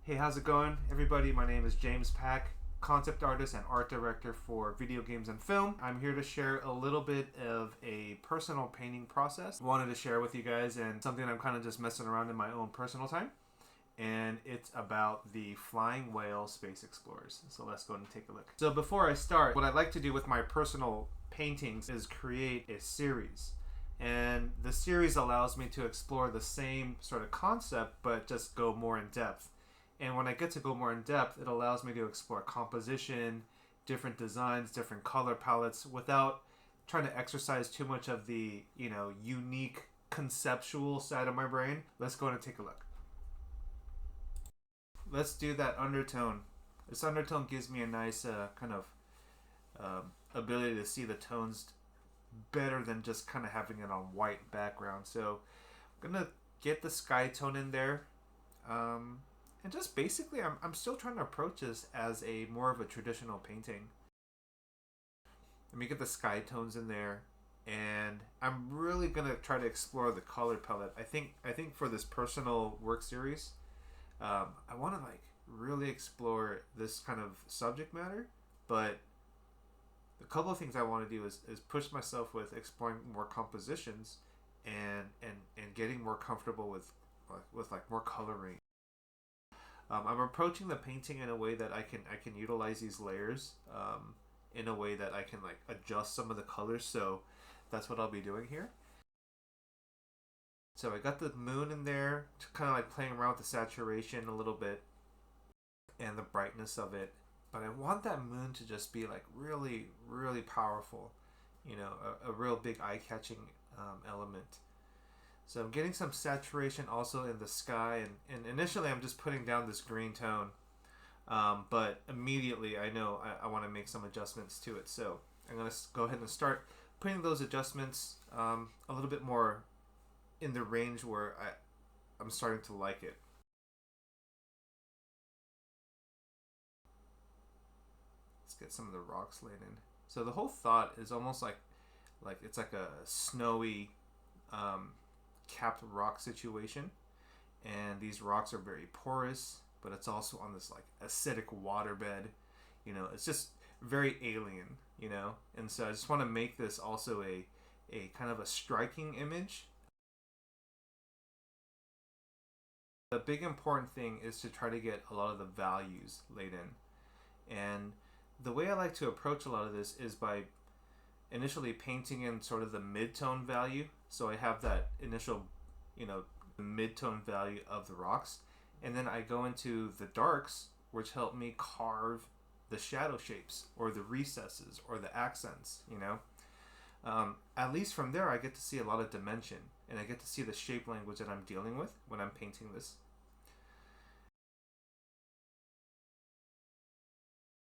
Hey, how's it going, everybody? My name is James Pack, concept artist and art director for video games and film. I'm here to share a little bit of a personal painting process. I wanted to share with you guys and something I'm kind of just messing around in my own personal time. And it's about the Flying Whale Space Explorers. So let's go and take a look. So before I start, what I like to do with my personal paintings is create a series. And the series allows me to explore the same sort of concept, but just go more in depth. And when I get to go more in depth, it allows me to explore composition, different designs, different color palettes without trying to exercise too much of the, unique conceptual side of my brain. Let's go and take a look. Let's do that undertone. This undertone gives me a nice kind of ability to see the tones better than just kind of having it on white background. So I'm going to get the sky tone in there. And just basically, I'm still trying to approach this as a more of a traditional painting. Let me get the sky tones in there, and I'm really gonna try to explore the color palette. I think for this personal work series, I want to really explore this kind of subject matter. But a couple of things I want to do is push myself with exploring more compositions and getting more comfortable with more coloring. I'm approaching the painting in a way that I can utilize these layers in a way that I can adjust some of the colors. So that's what I'll be doing here. So I got the moon in there, kind of playing around with the saturation a little bit and the brightness of it. But I want that moon to just be really, really powerful. A real big eye-catching element. So I'm getting some saturation also in the sky, and initially I'm just putting down this green tone, but immediately I know I want to make some adjustments to it. So I'm going to go ahead and start putting those adjustments a little bit more in the range where I'm starting to like it. Let's get some of the rocks laid in. So the whole thought is almost like it's like a snowy capped rock situation, and these rocks are very porous, but it's also on this acidic waterbed. It's just very alien. And so I just want to make this also a kind of a striking image. The big important thing is to try to get a lot of the values laid in, and the way I like to approach a lot of this is by initially painting in sort of the mid-tone value. So I have that initial, the mid-tone value of the rocks. And then I go into the darks, which help me carve the shadow shapes or the recesses or the accents, At least from there, I get to see a lot of dimension, and I get to see the shape language that I'm dealing with when I'm painting this.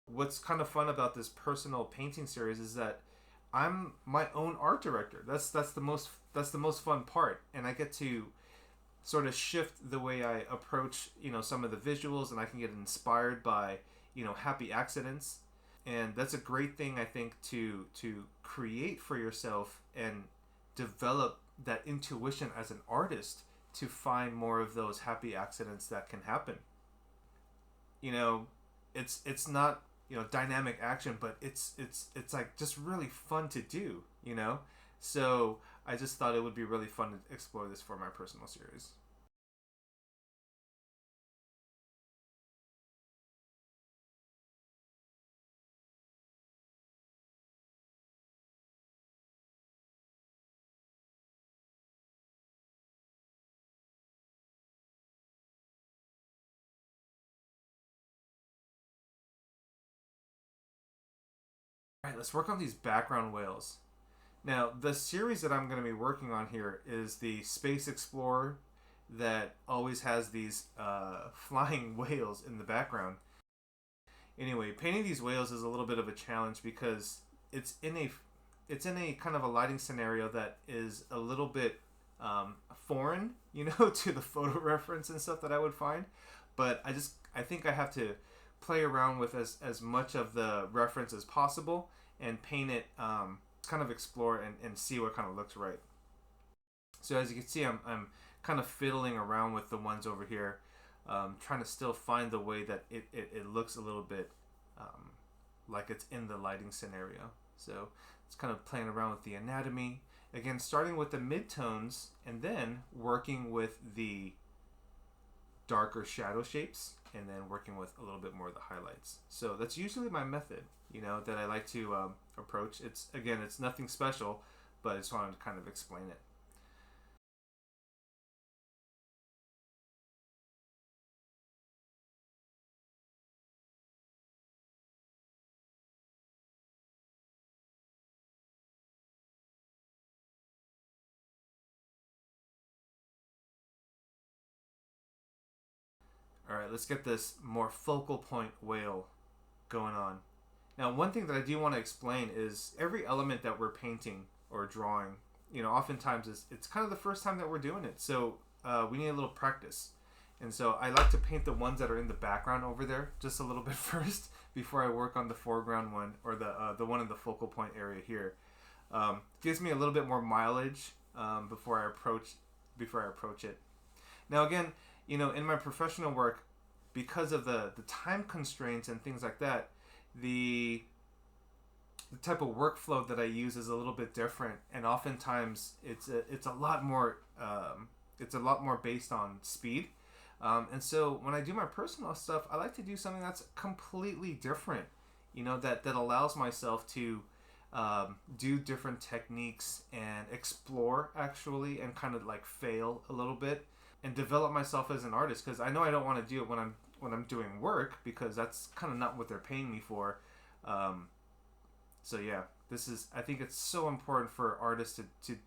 What's kind of fun about this personal painting series is that I'm my own art director. That's the most fun part, and I get to sort of shift the way I approach some of the visuals, and I can get inspired by happy accidents, and that's a great thing I think to create for yourself and develop that intuition as an artist to find more of those happy accidents that can happen. It's not dynamic action, but it's just really fun to do. So I just thought it would be really fun to explore this for my personal series. All right, let's work on these background whales. Now, the series that I'm going to be working on here is the Space Explorer that always has these flying whales in the background. Anyway, painting these whales is a little bit of a challenge because it's in a kind of a lighting scenario that is a little bit foreign, to the photo reference and stuff that I would find. But I think I have to play around with as much of the reference as possible and paint it, kind of explore and see what kind of looks right. So as you can see, I'm kind of fiddling around with the ones over here. trying to still find the way that it looks a little bit like it's in the lighting scenario. So it's kind of playing around with the anatomy. Again, starting with the midtones and then working with the darker shadow shapes and then working with a little bit more of the highlights. So that's usually my method, that I like to approach. It's nothing special, but I just wanted to kind of explain it. All right, let's get this more focal point whale going on. Now, one thing that I do want to explain is every element that we're painting or drawing, oftentimes it's kind of the first time that we're doing it. So we need a little practice. And so I like to paint the ones that are in the background over there just a little bit first before I work on the foreground one or the one in the focal point area here. Gives me a little bit more mileage before I approach it. Now again, in my professional work, because of the time constraints and things like that, the type of workflow that I use is a little bit different, and oftentimes it's a lot more based on speed. And so when I do my personal stuff, I like to do something that's completely different, that allows myself to do different techniques and explore actually and kind of like fail a little bit and develop myself as an artist, because I know I don't want to do it when I'm doing work, because that's kind of not what they're paying me for. So yeah, I think it's so important for artists to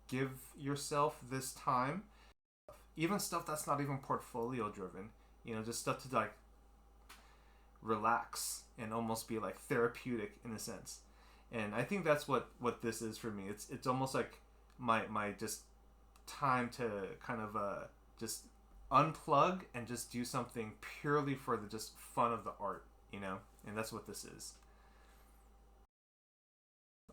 give yourself this time, even stuff that's not even portfolio driven, just stuff to like relax and almost be like therapeutic in a sense. And I think that's what this is for me. It's almost like my just time to kind of just unplug and just do something purely for the just fun of the art, and that's what this is.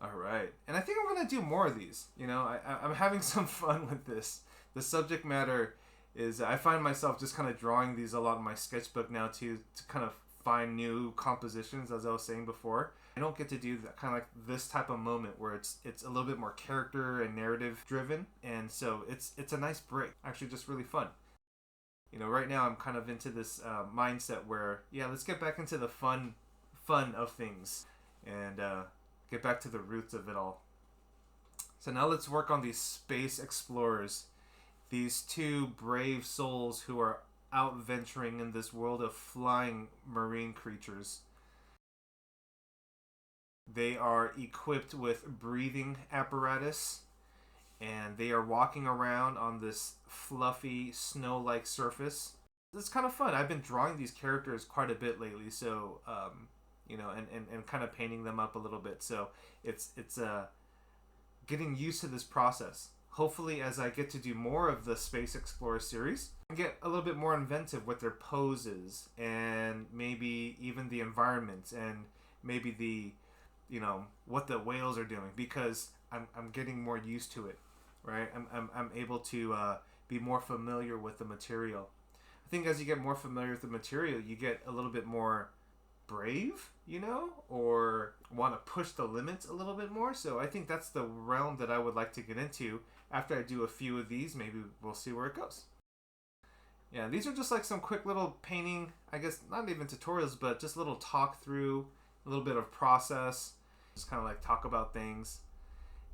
All right, and I think I'm gonna do more of these. I'm having some fun with this. The subject matter is, I find myself just kind of drawing these a lot in my sketchbook now to kind of find new compositions, as I was saying before. I don't get to do that kind of like this type of moment where it's a little bit more character and narrative driven, and so it's a nice break. Actually, just really fun. Right now I'm kind of into this mindset where, yeah, let's get back into the fun of things and get back to the roots of it all. So now let's work on these space explorers, these two brave souls who are out venturing in this world of flying marine creatures. They are equipped with breathing apparatus, and they are walking around on this fluffy snow-like surface. It's kind of fun. I've been drawing these characters quite a bit lately, so and kind of painting them up a little bit. So it's getting used to this process. Hopefully, as I get to do more of the Space Explorer series, I get a little bit more inventive with their poses and maybe even the environments and maybe the what the whales are doing, because I'm getting more used to it, right? I'm able to be more familiar with the material. I think as you get more familiar with the material, you get a little bit more brave, or want to push the limits a little bit more. So I think that's the realm that I would like to get into after I do a few of these. Maybe we'll see where it goes. Yeah, these are just like some quick little painting, I guess not even tutorials, but just a little talk through, a little bit of process, just kind of like talk about things.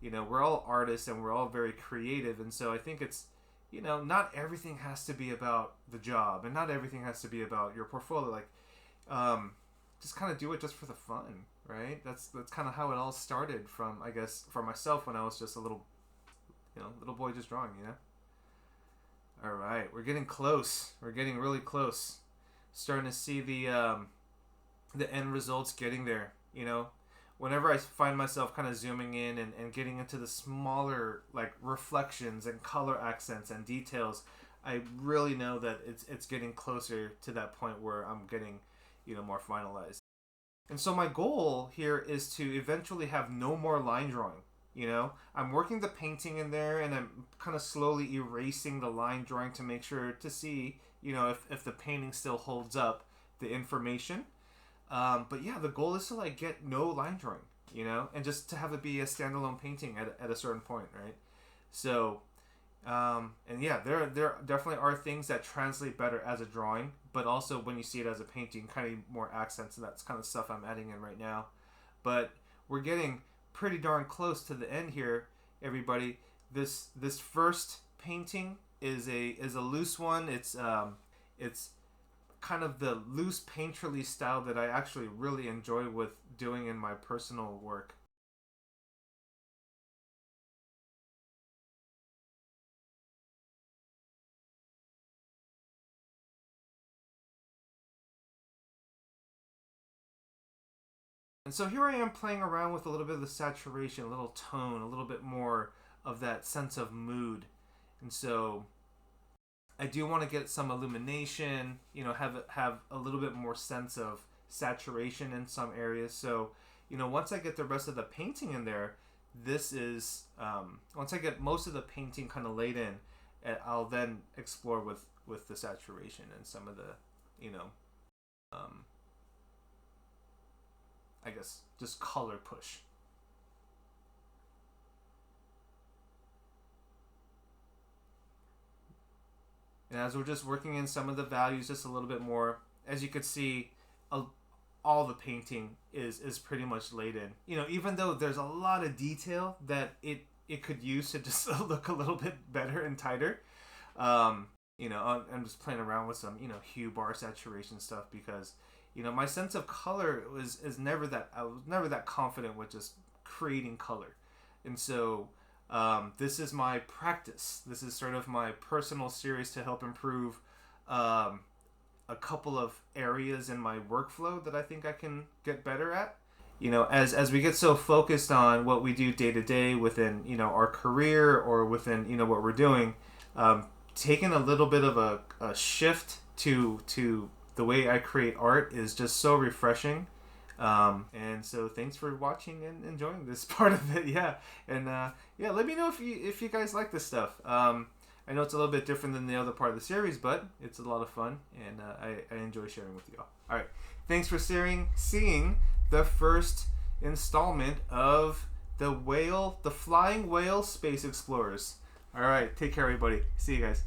We're all artists and we're all very creative, and so I think it's, not everything has to be about the job, and not everything has to be about your portfolio. Like, just kind of do it just for the fun, right? That's kind of how it all started from, I guess, for myself when I was just a little boy just drawing, All right, we're getting close. We're getting really close. Starting to see the end results getting there, Whenever I find myself kind of zooming in and getting into the smaller like reflections and color accents and details, I really know that it's getting closer to that point where I'm getting, more finalized. And so my goal here is to eventually have no more line drawing. I'm working the painting in there, and I'm kind of slowly erasing the line drawing to make sure to see you know, if the painting still holds up the information. But yeah, the goal is to like get no line drawing, you know, and just to have it be a standalone painting at a certain point, right? So, and yeah, there definitely are things that translate better as a drawing, but also when you see it as a painting, kind of more accents, and that's kind of stuff I'm adding in right now. But we're getting pretty darn close to the end here, everybody. This first painting is a loose one. It's kind of the loose painterly style that I actually really enjoy with doing in my personal work. And so here I am playing around with a little bit of the saturation, a little tone, a little bit more of that sense of mood. And so I do want to get some illumination, you know, have a little bit more sense of saturation in some areas. So, you know, once I get the rest of the painting in there, this is once I get most of the painting kind of laid in, I'll then explore with the saturation and some of the, you know, um, I guess just color push. And as we're just working in some of the values just a little bit more, as you could see, all the painting is pretty much laid in. You know, even though there's a lot of detail that it could use to just look a little bit better and tighter. You know, I'm just playing around with some, you know, hue bar saturation stuff because, you know, my sense of color is never that, I was never that confident with just creating color. And so this is my practice. This is sort of my personal series to help improve a couple of areas in my workflow that I think I can get better at. You know, as we get so focused on what we do day to day within, you know, our career or within, you know, what we're doing, taking a little bit of a shift to the way I create art is just so refreshing. And so thanks for watching and enjoying this part of it. Yeah. And yeah, let me know if you guys like this stuff. I know it's a little bit different than the other part of the series, but it's a lot of fun, and I enjoy sharing with you all. All right. Thanks for seeing the first installment of the Flying Whale Space Explorers. All right. Take care, everybody. See you guys.